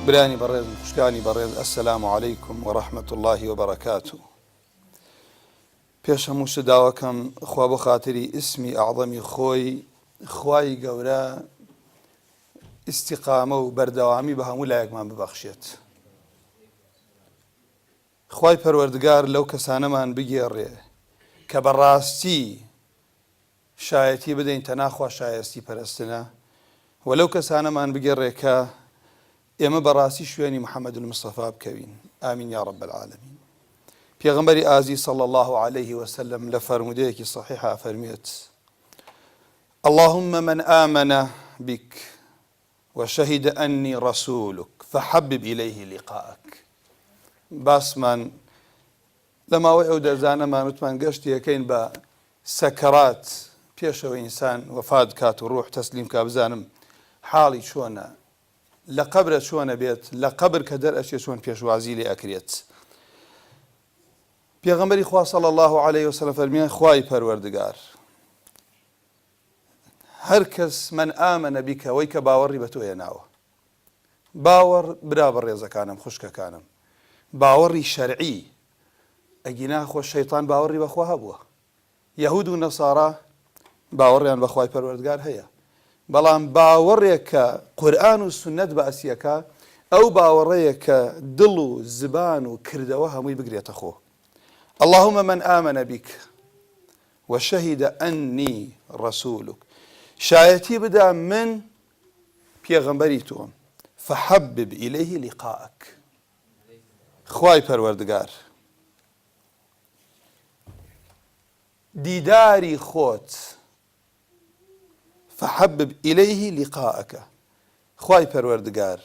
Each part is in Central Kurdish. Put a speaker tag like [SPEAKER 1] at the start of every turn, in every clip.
[SPEAKER 1] برانی بەڕێز خوشکانی بەڕێز ئەسەلام عەلەیکم وەڕەحمەت الله وبەرەکاتوه. پێش هەموو شداوەکەم خوا بۆ خاتری ئیسمی ئەعظەمی خۆی خوای گەورە ئیستیقامە و بەردەوامی بە هەموو لایەکمان ببەخشێت. خوای پەروەردگار لەو کەسانەمان بگێڕێ کە بەڕاستی شایەتی بدەین تەناخوا شایستی پەرستنە و لەو کەسانەمان بگێڕێ کە ئێمە بەڕاستی شوێنی محەممەد المستەفا بکەوین. ئامین یا رب العالمین. پێغەمبەری ئازیز صلی الله عليه وسلم لە فەرمودەیەکی صحیحا فەرمێت: اللهم من آمن بك وشهد أني رسولك فحبب إليه لقاءك. باسمان لەماوەی ئەو دەرزانەمان وتمان گەشتی یەکەین بە سەکەرات پێشەوە ئینسان وەفات کات و ڕوح تەسلیم کا بزانم حاڵی چۆنە، لە قەبرە چۆنە بێت، لە قەبر کە دەرئەچێ چۆن پێشوازی لێ ئەکرێت. پێغەمبەری خوا صلی الله عليه وسلم فەرمیان: خوای پەروەردگار هەر کەس من ئامەنە بیکە وەی کە باوەڕی بە تۆ هێناوە. باوەڕ برا بەڕێزەکانم خوشکەکانم، باوەڕی شەرعی ئەگینا خۆ شەیطان باوەڕی بەخوا هەبووە. یەهود و نەسارا باوەڕیان بە خوای پەروەردگار هەیە، بەڵام باوەڕێک کە قورئان و سونەت باسیەکە ئەو باوەڕەیە کە دڵ و زبان و کردەوە هەمووی بگرێتە خۆ. اللهم من آمن بك وشهد أني رسولك، شایەتی بدا من پێغەمبەری تۆم، فحبب إليه لقاءك. خوای پەروەردگار دیداری خۆت، فحبب إليه لقاءك. خوای پەروەردگار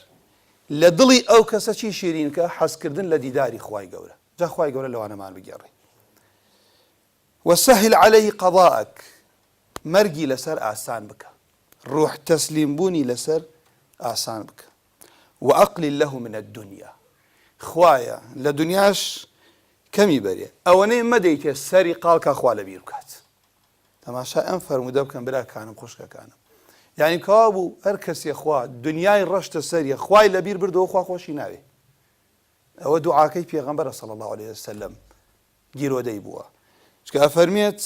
[SPEAKER 1] لە دڵی ئەو کەسە چی شیرین کە حەزکردن لە دیداری خوای گەورە. جا خوای گەورە لەوانەمان بگێڕی. وسهل عليه قضاءك، مەرگی لەسەر ئاسان بکە، ڕوح تەسلیم بوونی لەسەر ئاسان بکە. وأقلل له من الدنيا، خوایە لە دنیاش کەمی بەرێ، ئەوەنەی مەدەیتێ سەری قاڵکە خوا لەبیر بکات. تەماشا ئەم فەرموودە بکەم براکانم خوشکەکانم. یعنی کەوا بوو هەر کەسێ خوا دنیای ڕەشتە سەریە خوای لەبیر بردەوە خوا خۆشی ناوێ. ئەوە دوعاکەی پێغەمبەرە صلی الله عليه وسلم گیرۆدەی بووە. چکە ئەفەرمێت: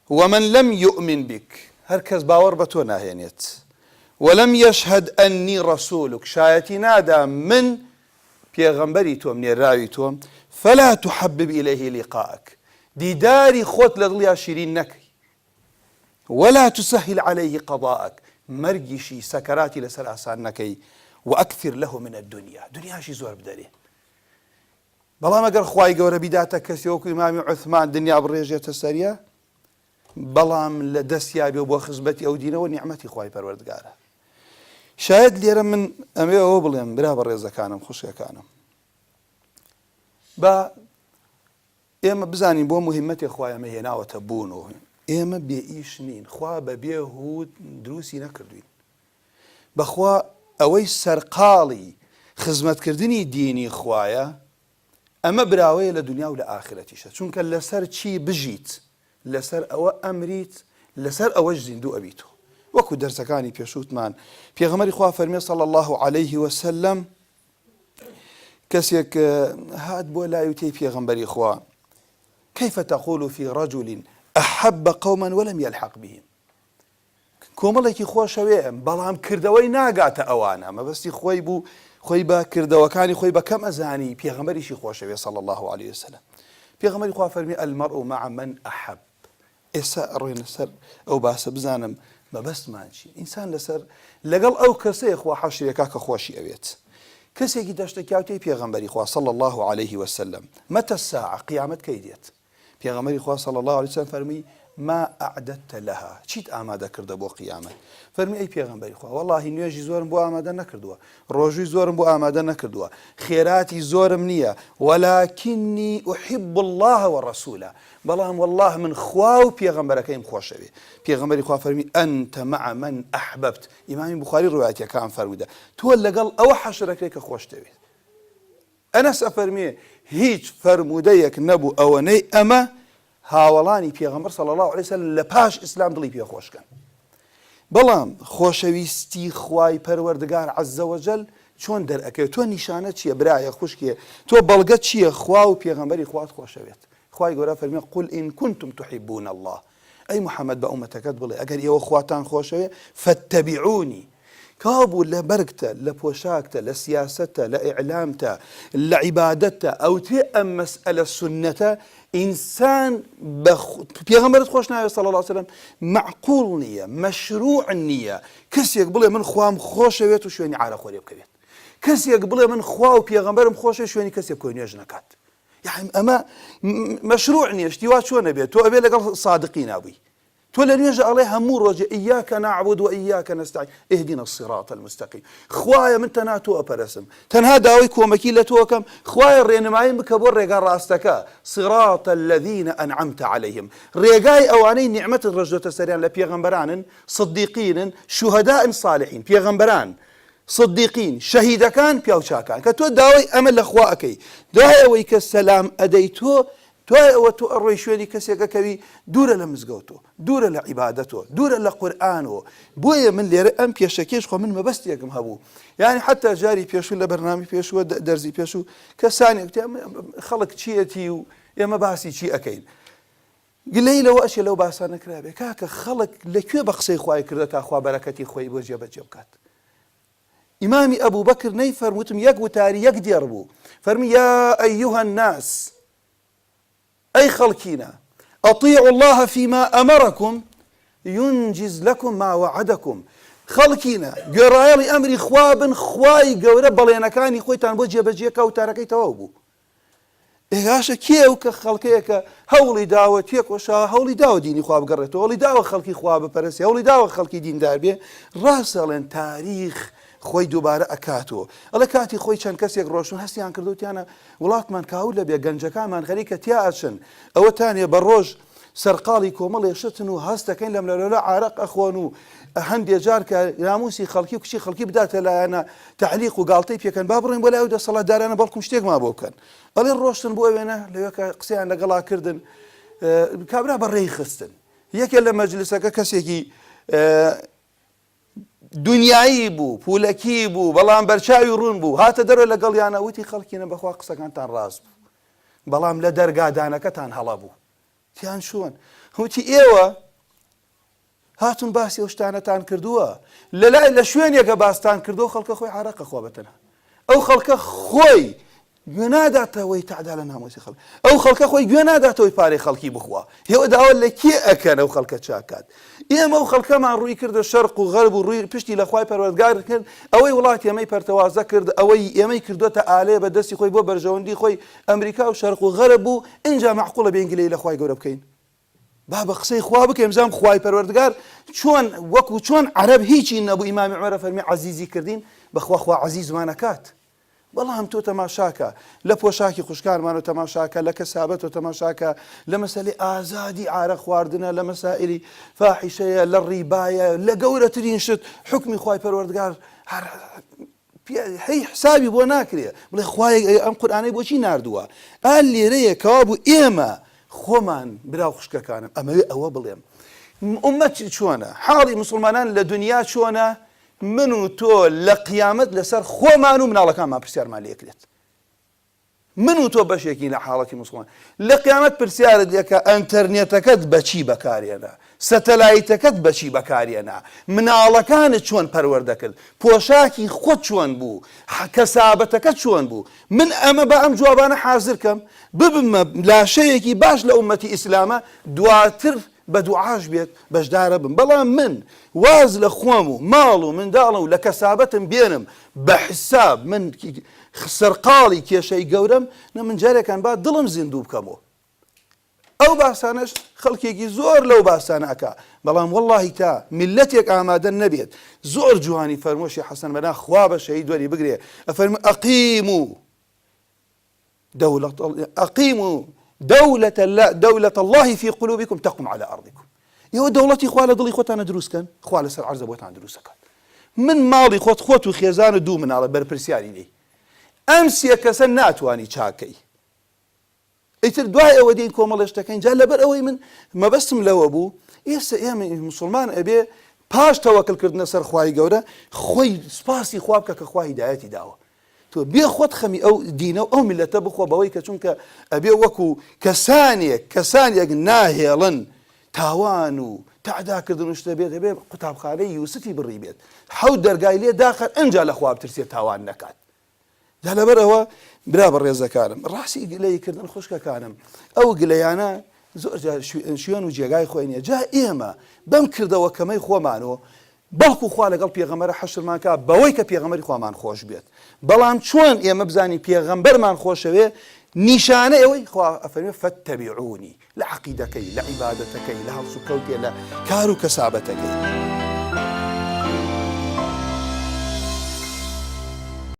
[SPEAKER 1] ومن لم يؤمن بك، هەر کەس باوەڕ بە تۆ ناهێنێت، ولم يشهد أني رسولك، شایەتی نادا من پێغەمبەری تۆم نێراوی تۆم، فلا تحبب إليه لقاءك، دیداری خۆت لە دڵیا شیرین نەکەی. ولا تسهل عليه قضاءك، مەرگیشی سەکەراتی لەسەر ئاسان نەکەی. وأكثر له من الدنيا، دنیاشی زۆر بدەرێ. بەڵام ئەگەر خوای گەورە بیداتە کەسی وەکو ئیمامی عوثمان دنیا بڕێژێتە سەریە، بەڵام لە دەستیا بێ بۆ خزمەتی ئەو دینەوە نیعمەتی خوای پەروەردگارە. شاید لێرە من ئەمێ ئەوە بڵێم برا بەڕێزەکانم خوشکەکانم، با ئێمە بزانین بۆ موهمەتی خوای ئەمە هێناوەتە بوونەوە. ئێمە بێئیش نین، خوا بە بێهود دروستی نەکردوین. بەخوا ئەوەی سەرقاڵی خزمەتکردنی دینی خوایە، ئەمە براوەیە لە دنیا و لە ئاخرەتیشە. چونکە لەسەر چی بژیت، لەسەر ئەوە ئەمریت، لەسەر ئەوەش زیندوو ئەبیتەوە. وەکو دەرسەکانی پێشووتمان پێغەمبەری خوا فەرمێ صلی الله عليه وسلم: کەسێک هات بۆ لای وتەی پێغەمبەری خوا: كيف تقول في رجل أحب قوما ولم يلحق بهم؟ کۆمەڵێکی خۆشەوێ بەڵام کردەوەی ناگاتە ئەوانە، مەبەستی خۆی بوو، خۆی بە کردەوەکانی خۆی بە کەم ئەزانی، پێغەمبەریشی خۆشەوێ صلی الله عليه وسلم. پێغەمبەری خوا فەرمی: المرء مع من أحب. ئێستا ڕۆینە سەر ئەو باسە بزانم مەبەستمان چی. ئینسان لەسەر لەگەڵ ئەو کەسەیە خوا حەشرێکا کە خۆشی ئەوێت. کەسێکی دەشتەکاوتەی پێغەمبەری خوا صلی الله عليه وسلم: متى الساعة، قیامەت کەی دێت؟ پێغەمبەری خوا صلی الله عليه وسلم فەرمی: ما أعددت لها، چیت ئامادە کردە بۆ قیامەت؟ فەرمی: ئەی پێغەمبەری خوا، وەڵاهی نوێژی زۆرم بۆ ئامادە نەکردووە، ڕۆژووی زۆرم بۆ ئامادە نەکردووە، خێراتی زۆرم نییە، ولكني أحب الله ورسوله، بەڵام والله من خوا و پێغەمبەرەکەیم خۆشەوێ. پێغەمبەری خوا فەرمی: أنت مع من أحببت. ئیمامی بوخاری ڕوایەتیەکان فەرموودە تۆ لەگەڵ ئەوە حەشرەکەی کە خۆش دەوێت. ئەنەس ئەفەرمێ هیچ فەرموودەیەک نەبوو ئەوەنەی ئەمە هاوڵانی پێغەمبەر صلی الله عليه وسلم لە پاش ئیسلام دڵی پێخۆشکەن. بەڵام خۆشەویستی خوای پەروەردگار عەزە وەجەل چۆن دەرەکەوێت تۆ نیشانە چییە برایە خوشکیە تۆ بەڵگە چییە خوا و پێغەمبەری خوات خۆشەوێت خوای گەورە فەرمێ قل إن كنتم تحبون الله ئەی محەممەد بە ئومەتەکەت بڵێ ئەگەر ئێوە خواتان خۆشەوێ فاتبعوني کابوو لە بەرگتە لە پۆشاکتە لە سیاسەتە لە ئیعلامتە لە عیبادەتە ئەو تێ ئەم مەسئلە سنەتە ئینسان پێغەمبەرت خۆش ناوێت صلی الله علیه وسلم معقول نییە مەشروع نییە کەسێک بڵێ من خوام خۆشەوێت و شوێنی عارەخۆری بکەوێت کەسێک بڵێ من خوا و پێغەمبەرم خۆشە شوێنی کەسێک بکەوێت نوێژ نەکات یعنی ئەمە مەشروع نییە شتیوا چۆن نەبێت تۆ ئەبێ لەگەڵ صادقی نابووی تۆ لە نوێژە ئەڵێ هەموو ڕۆژێ ئیاکە نەعبود و ئیاکە نەستەعین اهدنا الصراط المستقیم خوایە من تەنها تۆ ئەپەرستم تەنها داوای کۆمەکی لە تۆکەم خوایە ڕێنماییم بکە بۆ ڕێگا ڕاستەکە صراط الذين أنعمت عليهم ڕێگای ئەوانەی نیعمەتت ڕژدۆتە سەریان لە پێغەمبەرانن صدیقینن شوهەداء صالحین پێغەمبەران صدیقین شەهیدەکان پیاوچاکان کە تۆ داوای ئەمە لە خوا ئەەکەی دوای ئەوەی کە سەلام ئەدەی تۆ دوای ئەوە تۆ ئەڕۆی شوێنی کەسێکەکەوی دوورە لە مزگەوتۆ دوورە لە عیبادەتۆ دوورە لە قورئانەوە بۆیە من لێرە ئەم پێشەکەش خۆ من مەبەستێکم هەبوو یعنی حتا جاری پێشوو لە بەرنامی پێشووە دەرزی پێشوو کەسانێک خەڵک چیەتی و ئێمە باسی چی ئەەکەین گلەی لەوە ئەشێ لەو باسان نەکرابێ کاکە خەڵک لەکوێ بە قسەی خوای کردە تا خوا بەرەکەتی خۆی بۆ جێبەجێ بکات ئیمامی ئەبوو بەکر نەیفەرموتم یەک وتاری یەک دێڕ بوو فەرمی یا ئەیوها الناس أي خلقينا أطيعوا الله فيما أمركم ينجز لكم ما وعدكم خلقينا قرايلي أمري خوابن خواي قورة بلينا كاني خويتان بوجه بجيكا وتاركي توابو إيهاشا كيوكا خلقيكا هولي داوة تيكوشا هولي داوة ديني خواب قررتو هولي داوة خلقي خواب برسي هولي داوة خلقي دين داربي راسلن تاريخ خۆی دووبارە ئەکاتەوە ئەڵە کاتی خۆی چەند کەسێک ڕۆشن هەستیان کردوتیانە وڵاتمان کاول لەبێ گەنجەکانمان خەریکە تیا ئەچن ئەوەتانێ بە ڕۆژ سەرقاڵی کۆمەڵێ شتن و هەست دەکەین لەم لەلۆلە عارەق ئەخۆن و هەندێک جار کە ناموسی خەڵکی و کچی خەڵکی بداتە لایەنە تعلیق و گاڵتەی پێکەن با بڕێن بۆ لای ئەو دەسەڵاتدارانە بەڵکوم شتێکمان بۆ بکەن ئەڵێ ڕۆشتن بۆ وێنە لەوێ کە قسەیان لەگەڵا کردن کابرا بەڕێی خستن یەکێ لە مەجلیسەکە کەسێکی دنیایی بوو پولەکی بوو بەڵام بەرچاوی ڕوون بوو هاتە دەرەوە لەگەڵیانە وتی خەڵکینە بەخوا قسەکانتان ڕاست بوو بەڵام لە دەرگادانەکەتان هەڵە بوو تیان چۆن وتی ئێوە هاتون باسی ئەو شتانەتان کردووە لەلای لە شوێنێکە باستان کردو خەڵکە خۆی عارەقە خوا بەتەنها ئەو خەڵکە خۆی گوێ ناداتەوەی تعدا لە ناموسی خەڵک ئەو خەڵکە خۆی گوێ ناداتەوەی پارەی خەڵکی بخوا هێوە داوە لە کێ ئەکەن ئەو خەڵکە چاکات ئێمە و خەڵکەمان ڕووی کردە شەرق و غەرب و ڕووی پشتی لە خوای پەروەردگار کرد ئەوەی وڵاتی ئێمەی پەرتەوازە کرد ئەوەی ئێمەی کردوتە ئالێ بە دەستی خۆی بۆ بەرژەوەندی خۆی ئەمریکا و شەرق و غەرب بوو ئینجا معقوڵە بێنگلەی لە خوای گەورە بکەین با بە قسەی خوا بکەین بزانم خوای پەروەردگار چۆن وەکو چۆن عەرەب هیچی نەبوو ئیمامی عومەرە فەرمی عەزیزی کردین بەخوا خوا عەزیزمانەکات بەڵام تۆ تەماشاکە لە پۆشاکی خوشکانمان و تەماشاکە لە کەسابەت و تەماشاکە لە مەسەلەی ئازادی عارە خواردنە لە مەسائلی فاحیشەیە لە ڕیبایە لە گەورەترین شت حکمی خوای پەروەردگار هەی حسابی بۆ ناکرێ بڵێ خوای ئەم قورئانەی بۆچی ناردووە ئال لێرەیە کەوا بوو ئێمە خۆمان براو خوشکەکانم ئەمەوێ ئەوە بڵێم ئومەت چۆنە حاڵی مسلمانان لە دنیا چۆنە من و تۆ لە قیامەت لەسەر خۆمان و مناڵەکانمان پرسیارمان لێکرێت من و تۆ بەشێکی لە حاڵەتی مسلمان لە قیامەت پرسیارت لێکە ئەنتەرنێتەکەت بەچی بەکارێنە سەتەلایتەکەت بەچی بەکارێنە مناڵەکانت چۆن پەروەردەکرد پۆشاکی خۆت چۆن بوو کەسابەتەکەت چۆن بوو من ئەمە بە ئەم جوابانە حازر کەم ببمە لاشەیەکی باش لە ئومەتی ئیسلامە دواتر بە دوعاش بێت بەشدارە بم بەڵام من واز لە خۆم و ماڵ و منداڵە و لە کەسابەتم بێنم بە حساب من سەرقاڵی کێشەی گەورەم نە من جارێکان با دڵم زیندوو بکەمەوە ئەو باسانەش خەڵکێکی زۆر لەو باسانە ئەکا بەڵام وەڵڵاهی تا میلەتێک ئامادە نەبێت زۆر جوانی فەرمۆشی حەسەن بەنا خوا بە شەهید وەری بگرێ ئەفەرمێ ئەقیموا دولة الله في قلوبكم تقم على أرضكم يهو دولتي خوالة ضلي خوتانا دروسكن خوالة سر عرض بوتان دروسكن من ماڵی خۆت و خێزان و دوو مناڵە بەرپرسیاری لێی ئەمس یەکەسە ناتوانی چاکەی ئیتر دوای ئەوە دێین کۆمەڵێ شتەکەین جا لەبەر ئەوەی من مەبەستم لەوە بوو ئێستا ئێمە موسڵمان ئەبێ پاش تەوەکڵکردنە سەر خوای گەورە خۆی سپاسی خوا بکە کە خوا هیدایەتی داوە. تۆ بێ خۆت خەمی ئەو دینە و ئەو میلەتە بخۆ بەوەی کە چونکە ئەبێ وەکو کەسانێک ناهێڵن تاوان و تعداکردن و شتە بێت ئەبێ قوتابخانەی یوسفی بڕی بێت حەوت دەرگای لێ داخەر ئەنجا لە خوا بترسێت تاوان نەکات. دا لەبەرەوە برا بەڕێزەکانم ڕاستی گلەیکردن خوشکەکانم ئەو گلەیانە زۆر شوێن و جێگای خۆی نییە. جا ئێمە بەم کردەوە کەمەی خۆمانەوە باوکو خوا لەگەڵ پێغەمبەرە حەشرمان کا بەوەی کە پێغەمبەری خوامان خۆش بێت. بەڵام چۆن ئێمە بزانین پێغەمبەرمان خۆشەوێ نیشانە ئەوەی خوا ئەفەرمێ فەتەبیعونی لە عەقیدەکەی لە عیبادەتەکەی لە هەڵسوکەوتێ لە کار و کەسابەتەکەی.